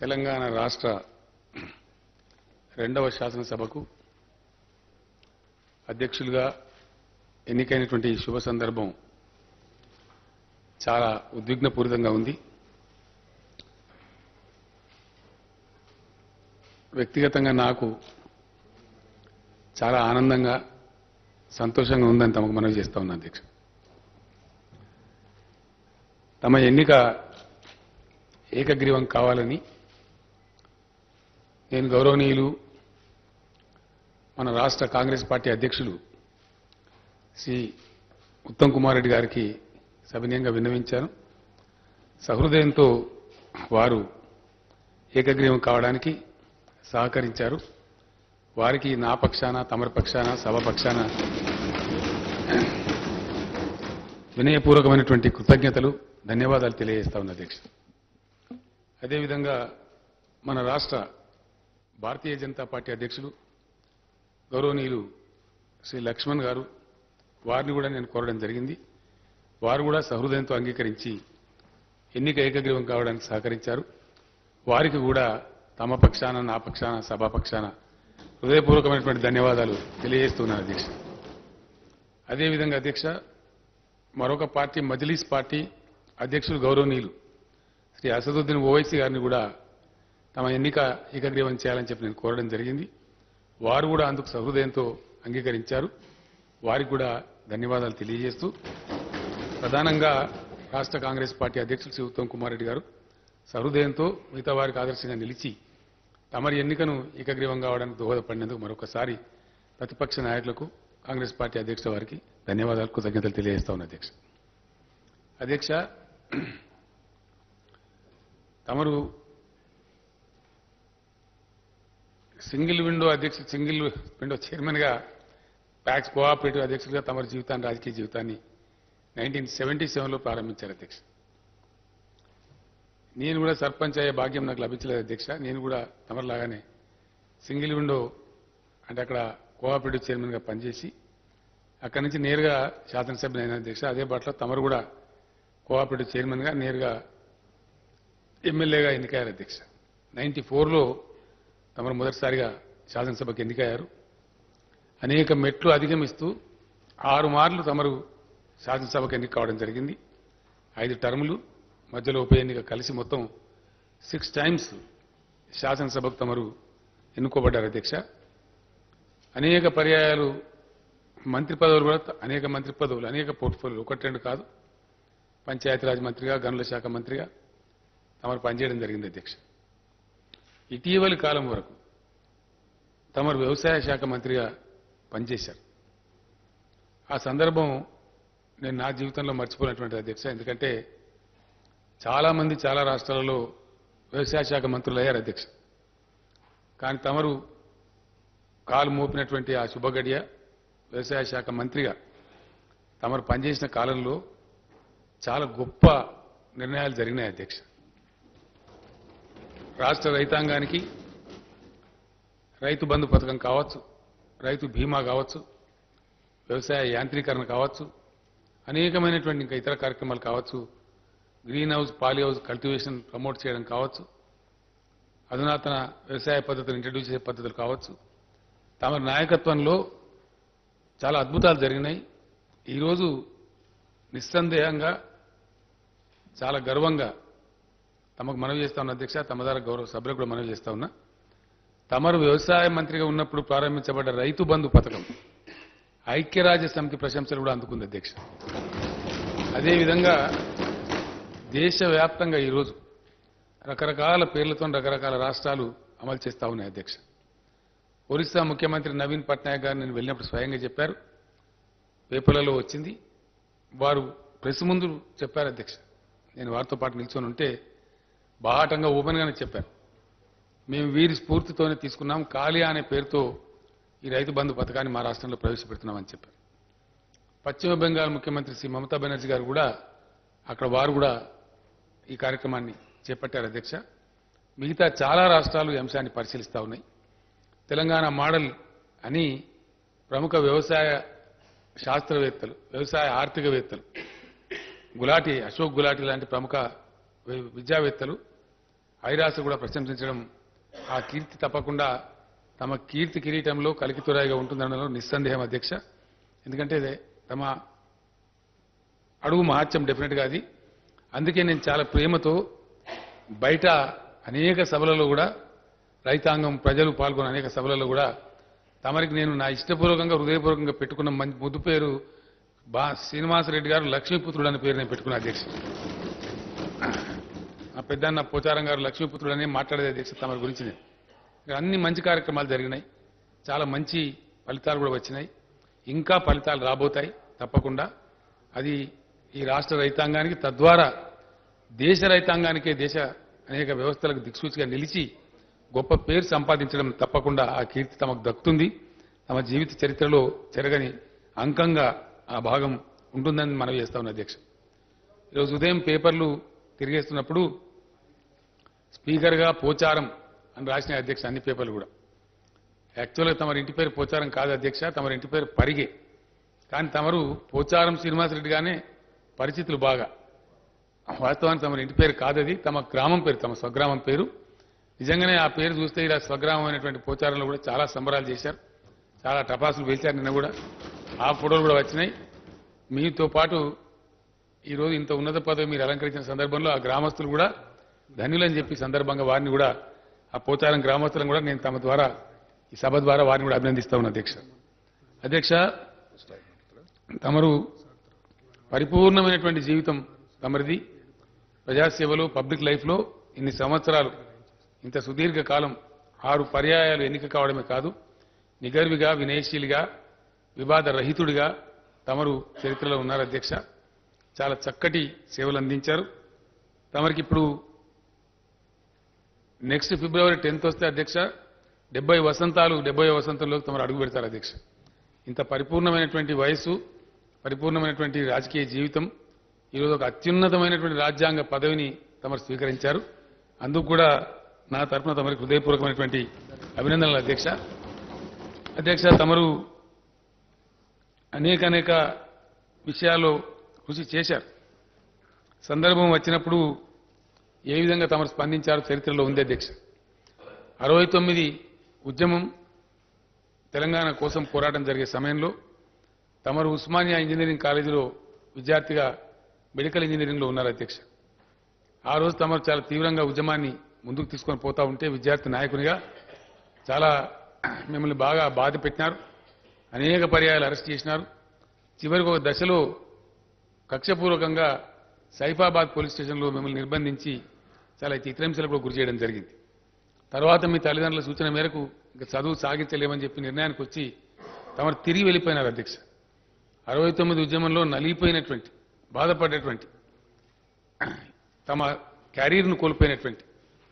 తెలంగాణ రాష్ట్ర రెండవ శాసనసభకు అధ్యక్షులుగా ఎన్నికైనటువంటి ఈ శుభ సందర్భం చాలా ఉద్విగ్నపూరితంగా ఉంది. వ్యక్తిగతంగా నాకు చాలా ఆనందంగా సంతోషంగా ఉందని తమకు మనవి చేస్తా ఉన్నా అధ్యక్ష. తమ ఎన్నిక ఏకగ్రీవం కావాలని నేను గౌరవనీయులు మన రాష్ట్ర కాంగ్రెస్ పార్టీ అధ్యక్షులు శ్రీ ఉత్తమ్ కుమార్ రెడ్డి గారికి సవినయంగా విన్నవించాను. సహృదయంతో వారు ఏకగ్రీవం కావడానికి సహకరించారు. వారికి నా పక్షాన, తమరి పక్షాన, సభ పక్షాన వినయపూర్వకమైనటువంటి కృతజ్ఞతలు, ధన్యవాదాలు తెలియజేస్తా ఉన్నా అధ్యక్ష. అదేవిధంగా మన రాష్ట్ర భారతీయ జనతా పార్టీ అధ్యక్షులు గౌరవనీయులు శ్రీ లక్ష్మణ్ గారు, వారిని కూడా నేను కోరడం జరిగింది. వారు కూడా సహృదయంతో అంగీకరించి ఎన్నిక ఏకగ్రీవం కావడానికి సహకరించారు. వారికి కూడా తమ పక్షాన, నా పక్షాన, సభా పక్షాన హృదయపూర్వకమైనటువంటి ధన్యవాదాలు తెలియజేస్తున్నాను అధ్యక్ష. అదేవిధంగా అధ్యక్ష, మరొక పార్టీ మజ్లిస్ పార్టీ అధ్యక్షులు గౌరవనీయులు శ్రీ అసదుద్దీన్ ఓవైసీ గారిని కూడా తమ ఎన్నిక ఏకగ్రీవం చేయాలని చెప్పి నేను కోరడం జరిగింది. వారు కూడా అందుకు సహృదయంతో అంగీకరించారు. వారికి కూడా ధన్యవాదాలు తెలియజేస్తూ, ప్రధానంగా రాష్ట్ర కాంగ్రెస్ పార్టీ అధ్యక్షులు శ్రీ ఉత్తమ్ కుమార్ రెడ్డి గారు సహృదయంతో మిగతా వారికి ఆదర్శంగా నిలిచి తమరి ఎన్నికను ఏకగ్రీవం కావడానికి దోహదపడినందుకు మరొకసారి ప్రతిపక్ష నాయకులకు, కాంగ్రెస్ పార్టీ అధ్యక్షుల వారికి ధన్యవాదాలు, కృతజ్ఞతలు తెలియజేస్తా ఉన్నా అధ్యక్ష. అధ్యక్ష, తమరు సింగిల్ విండో చైర్మన్ గా, ప్యాక్స్ కోఆపరేటివ్ అధ్యక్షులుగా తమరి జీవితాన్ని, రాజకీయ జీవితాన్ని 1977లో ప్రారంభించారు అధ్యక్ష. నేను కూడా సర్పంచ్ అయ్యే భాగ్యం నాకు లభించలేదు అధ్యక్ష. నేను కూడా తమరిలాగానే సింగిల్ విండో అంటే అక్కడ కోఆపరేటివ్ చైర్మన్ గా పనిచేసి అక్కడి నుంచి నేరుగా శాసనసభ్యుని అయిన అధ్యక్ష. అదే బాటలో తమరు కూడా కోఆపరేటివ్ చైర్మన్ గా నేరుగా ఎమ్మెల్యేగా ఎన్నికయ్యారు అధ్యక్ష. 94లో తమరు మొదటిసారిగా శాసనసభకు ఎన్నికయ్యారు. అనేక మెట్లు అధిగమిస్తూ 6 మార్లు తమరు శాసనసభకు ఎన్నిక కావడం జరిగింది. 5 టర్ములు మధ్యలో ఉప ఎన్నిక కలిసి మొత్తం 6 టైమ్స్ శాసనసభకు తమరు ఎన్నుకోబడ్డారు అధ్యక్ష. అనేక పర్యాయాలు మంత్రి పదవులు కూడా, అనేక మంత్రి పదవులు, అనేక పోర్ట్ఫోలియోలు, 1-2 కాదు, పంచాయతీరాజ్ మంత్రిగా, గనుల శాఖ మంత్రిగా తమరు పనిచేయడం జరిగింది అధ్యక్ష. ఇటీవలి కాలం వరకు తమరు వ్యవసాయ శాఖ మంత్రిగా పనిచేశారు. ఆ సందర్భం నేను నా జీవితంలో మర్చిపోయినటువంటి అధ్యక్ష. ఎందుకంటే చాలా మంది చాలా రాష్ట్రాలలో వ్యవసాయ శాఖ మంత్రులు అయ్యారు అధ్యక్ష. కానీ తమరు కాలు మోపినటువంటి ఆ శుభగడియ వ్యవసాయ శాఖ మంత్రిగా తమరు పనిచేసిన కాలంలో చాలా గొప్ప నిర్ణయాలు జరిగినాయి అధ్యక్ష. రాష్ట్ర రైతాంగానికి రైతు బంధు పథకం కావచ్చు, రైతు బీమా కావచ్చు, వ్యవసాయ యాంత్రీకరణ కావచ్చు, అనేకమైనటువంటి ఇంకా ఇతర కార్యక్రమాలు కావచ్చు, green house, poly house cultivation promote చేయడం కావచ్చు, అధునాతన వ్యవసాయ పద్ధతులు ఇంట్రడ్యూస్ చేసే పద్ధతులు కావచ్చు, తమ నాయకత్వంలో చాలా అద్భుతాలు జరిగినాయి. ఈరోజు నిస్సందేహంగా చాలా గర్వంగా తమకు మనవి చేస్తా ఉన్నా అధ్యక్ష. తమ ద్వారా గౌరవ సభ్యులకు కూడా మనవి చేస్తా ఉన్నా. తమరు వ్యవసాయ మంత్రిగా ఉన్నప్పుడు ప్రారంభించబడ్డ రైతు బంధు పథకం ఐక్యరాజ్య సమితి ప్రశంసలు కూడా అందుకుంది అధ్యక్ష. అదేవిధంగా దేశవ్యాప్తంగా ఈరోజు రకరకాల పేర్లతో రకరకాల రాష్ట్రాలు అమలు చేస్తా ఉన్నాయి అధ్యక్ష. ఒరిస్సా ముఖ్యమంత్రి నవీన్ పట్నాయక్ గారు నేను వెళ్ళినప్పుడు స్వయంగా చెప్పారు, పేపర్లలో వచ్చింది. వారు ప్రెస్ ముందు చెప్పారు అధ్యక్ష. నేను వారితో పాటు నిల్చొని ఉంటే బాహాటంగా ఓపెన్గానే చెప్పారు, మేము వీరి స్ఫూర్తితోనే తీసుకున్నాం, కాళియా అనే పేరుతో ఈ రైతు బంధు పథకాన్ని మా రాష్ట్రంలో ప్రవేశపెడుతున్నామని చెప్పారు. పశ్చిమ బెంగాల్ ముఖ్యమంత్రి శ్రీ మమతా బెనర్జీ గారు కూడా అక్కడ వారు కూడా ఈ కార్యక్రమాన్ని చేపట్టారు అధ్యక్ష. మిగతా చాలా రాష్ట్రాలు ఈ అంశాన్ని పరిశీలిస్తా ఉన్నాయి. తెలంగాణ మోడల్ అని ప్రముఖ వ్యవసాయ శాస్త్రవేత్తలు, వ్యవసాయ ఆర్థికవేత్తలు, అశోక్ గులాటి లాంటి ప్రముఖ విద్యావేత్తలు ఐరాస కూడా ప్రశంసించడం ఆ కీర్తి తప్పకుండా తమ కీర్తి కిరీటంలో కలికితురాయిగా ఉంటుందనడంలో నిస్సందేహం అధ్యక్ష. ఎందుకంటే తమ అడుగు మహత్యం డెఫినెట్గా అది. అందుకే నేను చాలా ప్రేమతో బయట అనేక సభలలో కూడా రైతాంగం ప్రజలు పాల్గొన్న అనేక సభలలో కూడా తమరికి నేను నా ఇష్టపూర్వకంగా హృదయపూర్వకంగా పెట్టుకున్న ముద్దు పేరు శ్రీనివాసరెడ్డి గారు లక్ష్మీపుత్రుడు అనే పేరు నేను పెట్టుకున్న అధ్యక్ష. ఆ పెద్దన్న పోచారం గారు లక్ష్మీపుత్రుడు అనే మాట్లాడేది అధ్యక్ష. తమ గురించి నేను అన్ని మంచి కార్యక్రమాలు జరిగినాయి, చాలా మంచి ఫలితాలు కూడా వచ్చినాయి, ఇంకా ఫలితాలు రాబోతాయి తప్పకుండా. అది ఈ రాష్ట్ర రైతాంగానికి తద్వారా దేశ రైతాంగానికే దేశ అనేక వ్యవస్థలకు దిక్సూచిగా నిలిచి గొప్ప పేరు సంపాదించడం తప్పకుండా ఆ కీర్తి తమకు దక్కుతుంది. తమ జీవిత చరిత్రలో చెరగని అంకంగా ఆ భాగం ఉంటుందని మనవి చేస్తా ఉన్న అధ్యక్ష. ఈరోజు ఉదయం పేపర్లు తిరిగేస్తున్నప్పుడు స్పీకర్గా పోచారం అని రాసిన అధ్యక్ష అన్ని పేపర్లు కూడా. యాక్చువల్గా తమరి ఇంటి పేరు పోచారం కాదు అధ్యక్ష, తమరి ఇంటి పేరు పరిగే. కానీ తమరు పోచారం శ్రీనివాసరెడ్డిగానే పరిచితులు బాగా. వాస్తవానికి తమ ఇంటి పేరు కాదది, తమ గ్రామం పేరు, తమ స్వగ్రామం పేరు. నిజంగానే ఆ పేరు చూస్తే ఇలా స్వగ్రామం అయినటువంటి పోచారంలో కూడా చాలా సంబరాలు చేశారు, చాలా టపాసులు పేల్చారు. నిన్న కూడా ఆ ఫోటోలు కూడా వచ్చినాయి. మీతో పాటు ఈరోజు ఇంత ఉన్నత పదవి మీరు అలంకరించిన సందర్భంలో ఆ గ్రామస్తులు కూడా ధన్యులని చెప్పి సందర్భంగా వారిని కూడా ఆ పోచారం గ్రామస్తులను కూడా నేను తమ ద్వారా ఈ సభ ద్వారా వారిని కూడా అభినందిస్తా ఉన్నా అధ్యక్ష. అధ్యక్ష, తమరు పరిపూర్ణమైనటువంటి జీవితం తమరిది. ప్రజాసేవలో పబ్లిక్ లైఫ్లో ఇన్ని సంవత్సరాలు, ఇంత సుదీర్ఘ కాలం 6 పర్యాయాలు ఎన్నిక కావడమే కాదు, నిగర్విగా, వినయశీలిగా, వివాద రహితుడిగా తమరు చరిత్రలో ఉన్నారు అధ్యక్ష. చాలా చక్కటి సేవలు అందించారు. తమరికి ఇప్పుడు నెక్స్ట్ ఫిబ్రవరి 10th వస్తే అధ్యక్ష 70 వసంతాలు, 70వ వసంతంలోకి తమరు అడుగు పెడతారు అధ్యక్ష. ఇంత పరిపూర్ణమైనటువంటి వయసు, పరిపూర్ణమైనటువంటి రాజకీయ జీవితం, ఈరోజు ఒక అత్యున్నతమైనటువంటి రాజ్యాంగ పదవిని తమరు స్వీకరించారు. అందుకు కూడా నా తరఫున తమరికి హృదయపూర్వకమైనటువంటి అభినందనలు అధ్యక్ష. అధ్యక్ష, తమరు అనేక విషయాల్లో కృషి చేశారు. సందర్భం వచ్చినప్పుడు ఏ విధంగా తమరు స్పందించారో చరిత్రలో ఉంది అధ్యక్ష. 69 ఉద్యమం తెలంగాణ కోసం పోరాటం జరిగే సమయంలో తమరు ఉస్మానియా ఇంజనీరింగ్ కాలేజీలో విద్యార్థిగా మెడికల్ ఇంజనీరింగ్లో ఉన్నారు అధ్యక్ష. ఆ రోజు తమరు చాలా తీవ్రంగా ఉద్యమాన్ని ముందుకు తీసుకొని పోతా ఉంటే విద్యార్థి నాయకునిగా చాలా మిమ్మల్ని బాగా బాధ పెట్టినారు, అనేక పర్యాయాలు అరెస్ట్ చేసినారు. చివరికి ఒక దశలో కక్షపూర్వకంగా సైఫాబాద్ పోలీస్ స్టేషన్లో మిమ్మల్ని నిర్బంధించి చాలా చిత్రహింసలకు కూడా గురి చేయడం జరిగింది. తర్వాత మీ తల్లిదండ్రుల సూచన మేరకు ఇంకా చదువు సాగించలేమని చెప్పి నిర్ణయానికి వచ్చి తమరు తిరిగి వెళ్ళిపోయినారు అధ్యక్ష. 69 ఉద్యమంలో నలిగిపోయినటువంటి, బాధపడేటువంటి, తమ క్యారియర్ను కోల్పోయినటువంటి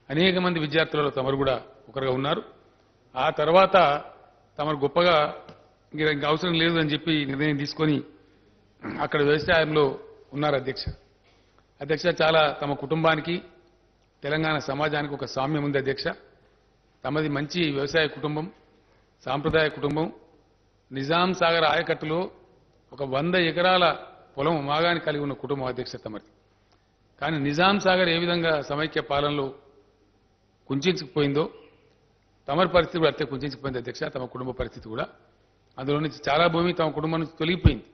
అనేక మంది విద్యార్థులలో తమరు కూడా ఒకరుగా ఉన్నారు. ఆ తర్వాత తమరు గొప్పగా ఇంకా అవసరం లేదు అని చెప్పి నిర్ణయం తీసుకొని అక్కడ వ్యవసాయంలో ఉన్నారు అధ్యక్ష. అధ్యక్ష, చాలా తమ కుటుంబానికి, తెలంగాణ సమాజానికి ఒక సామ్యం ఉంది అధ్యక్ష. తమది మంచి వ్యవసాయ కుటుంబం, సాంప్రదాయ కుటుంబం. నిజాం సాగర్ ఆయకట్టులో ఒక 100 ఎకరాల పొలం మాగాని కలిగి ఉన్న కుటుంబం అధ్యక్ష తమది. కానీ నిజాం సాగర్ ఏ విధంగా సమైక్య పాలనలో కుంచుకుపోయిందో తమరి పరిస్థితి కూడా అట్టే కుంచుకుపోయింది అధ్యక్ష. తమ కుటుంబ పరిస్థితి కూడా అందులో నుంచి చాలా భూమి తమ కుటుంబం నుంచి తొలగిపోయింది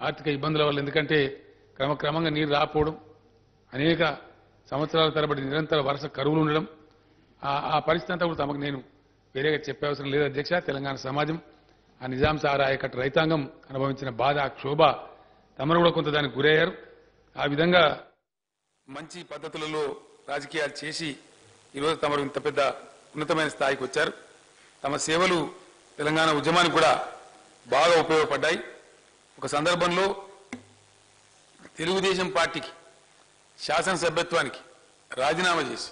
ఆర్థిక ఇబ్బందుల వల్ల. ఎందుకంటే క్రమక్రమంగా నీరు రాకపోవడం, అనేక సంవత్సరాల తరబడి నిరంతర వరుస కరువులు ఉండడం, ఆ పరిస్థితి అంతా కూడా తమకు నేను వేరేగా చెప్పే అవసరం లేదు అధ్యక్ష. తెలంగాణ సమాజం, ఆ నిజాం సాగర్ ఆయకట్టు రైతాంగం అనుభవించిన బాధ, క్షోభ, తమరు కూడా కొంత దానికి గురయ్యారు. ఆ విధంగా మంచి పద్ధతులలో రాజకీయాలు చేసి ఈరోజు తమరు ఇంత పెద్ద ఉన్నతమైన స్థాయికి వచ్చారు. తమ సేవలు తెలంగాణ ఉద్యమానికి కూడా బాగా ఉపయోగపడ్డాయి. ఒక సందర్భంలో తెలుగుదేశం పార్టీకి శాసనసభ్యత్వానికి రాజీనామా చేసి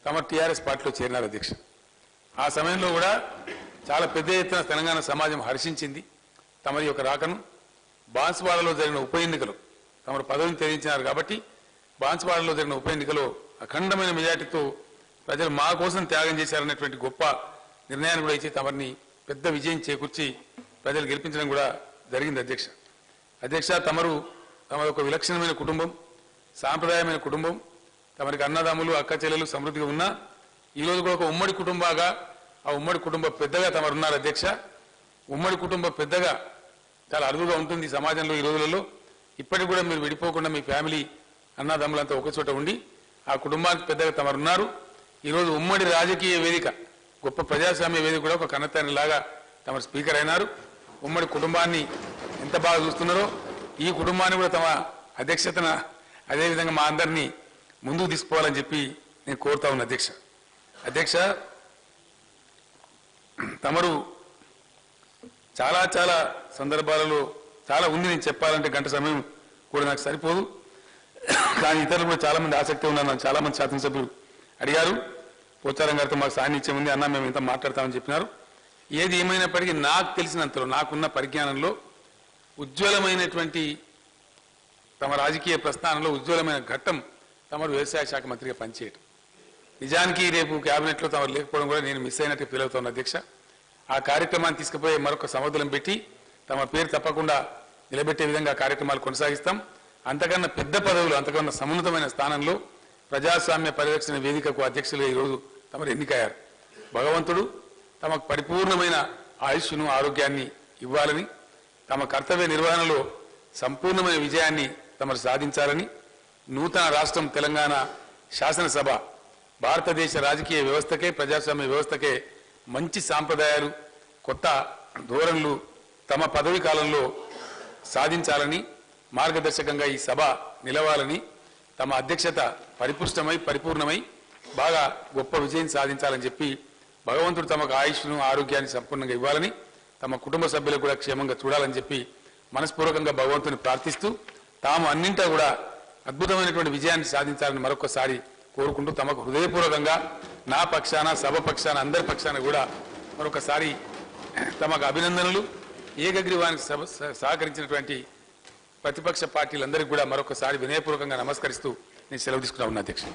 తమ టీఆర్ఎస్ పార్టీలో చేరినారు అధ్యక్ష. ఆ సమయంలో కూడా చాలా పెద్ద ఎత్తున తెలంగాణ సమాజం హర్షించింది తమరి యొక్క రాకను. బాన్స్వాడలో జరిగిన ఉప ఎన్నికలు తమరు పదవిని త్యజించినారు కాబట్టి బాన్స్వాడలో జరిగిన ఉప ఎన్నికలో అఖండమైన మెజార్టీతో ప్రజలు మా కోసం త్యాగం చేశారనేటువంటి గొప్ప నిర్ణయాన్ని కూడా ఇచ్చి తమరిని పెద్ద విజయం చేకూర్చి ప్రజలు గెలిపించడం కూడా జరిగింది అధ్యక్ష. అధ్యక్ష, తమరు తమ ఒక విలక్షణమైన కుటుంబం, సాంప్రదాయమైన కుటుంబం. తమరికి అన్నదమ్ములు అక్క చెల్లెలు సమృద్ధిగా ఉన్నా ఈరోజు కూడా ఒక ఉమ్మడి కుటుంబాగా ఆ ఉమ్మడి కుటుంబ పెద్దగా తమరున్నారు అధ్యక్ష. ఉమ్మడి కుటుంబ పెద్దగా చాలా అరుదుగా ఉంటుంది ఈ సమాజంలో ఈ రోజులలో. ఇప్పటికి కూడా మీరు విడిపోకుండా మీ ఫ్యామిలీ అన్నదమ్ములంతా ఒక చోట ఉండి ఆ కుటుంబానికి పెద్దగా తమరున్నారు. ఈరోజు ఉమ్మడి రాజకీయ వేదిక గొప్ప ప్రజాస్వామ్య వేదిక కూడా ఒక కన్నతల్లిలాగా తమ స్పీకర్ అయినారు. ఉమ్మడి కుటుంబాన్ని ఎంత బాగా చూస్తున్నారో ఈ కుటుంబాన్ని కూడా తమ అధ్యక్షతన అదేవిధంగా మా అందరినీ ముందుకు తీసుకోవాలని చెప్పి నేను కోరుతా ఉన్నా అధ్యక్ష. అధ్యక్ష, తమరు చాలా చాలా సందర్భాలలో చాలా ఉంది, నేను చెప్పాలంటే గంట సమయం కూడా నాకు సరిపోదు. కానీ ఇతరులు కూడా చాలా మంది ఆసక్తి ఉన్నారు. చాలా మంది శాసనసభ్యులు అడిగారు, పోచారం గారితో మాకు సాన్నిధ్యం ఉంది అన్న, మేము ఇంత మాట్లాడతామని చెప్పినారు. ఏది ఏమైనప్పటికీ నాకు తెలిసినంతలో నాకున్న పరిజ్ఞానంలో ఉజ్వలమైనటువంటి తమ రాజకీయ ప్రస్థానంలో ఉజ్వలమైన ఘట్టం తమరు వ్యవసాయ శాఖ మంత్రిగా పనిచేయటం. నిజానికి రేపు కేబినెట్లో తమరు లేకపోవడం కూడా నేను మిస్ అయినట్టు ఫీల్ అవుతాను అధ్యక్ష. ఆ కార్యక్రమాన్ని తీసుకుపోయి మరొక సమతులం పెట్టి తమ పేరు తప్పకుండా నిలబెట్టే విధంగా కార్యక్రమాలు కొనసాగిస్తాం. అంతకన్నా పెద్ద పదవులు, అంతకన్నా సమున్నతమైన స్థానంలో ప్రజాస్వామ్య పరిరక్షణ వేదికకు అధ్యక్షులుగా ఈరోజు తమరు ఎన్నికయ్యారు. భగవంతుడు తమకు పరిపూర్ణమైన ఆయుష్ను ఆరోగ్యాన్ని ఇవ్వాలని, తమ కర్తవ్య నిర్వహణలో సంపూర్ణమైన విజయాన్ని తమరు సాధించాలని, నూతన రాష్ట్రం తెలంగాణ శాసనసభ భారతదేశ రాజకీయ వ్యవస్థకే ప్రజాస్వామ్య వ్యవస్థకే మంచి సాంప్రదాయాలు కొత్త ధోరణులు తమ పదవి కాలంలో సాధించాలని, మార్గదర్శకంగా ఈ సభ నిలవాలని, తమ అధ్యక్షత పరిపుష్టమై పరిపూర్ణమై బాగా గొప్ప విజయం సాధించాలని చెప్పి భగవంతుడు తమకు ఆయుష్ను ఆరోగ్యాన్ని సంపూర్ణంగా ఇవ్వాలని, తమ కుటుంబ సభ్యులకు కూడా క్షేమంగా చూడాలని చెప్పి మనస్పూర్వకంగా భగవంతుని ప్రార్థిస్తూ తాము అన్నింటా కూడా అద్భుతమైనటువంటి విజయాన్ని సాధించాలని మరొకసారి కోరుకుంటూ తమకు హృదయపూర్వకంగా నా పక్షాన సభ పక్షాన అందరి పక్షాన కూడా మరొకసారి తమకు అభినందనలు. ఏకగ్రీవానికి సహకరించినటువంటి ప్రతిపక్ష పార్టీలందరికీ కూడా మరొకసారి వినయపూర్వకంగా నమస్కరిస్తూ నేను సెలవు తీసుకున్నా ఉన్నా అధ్యక్ష.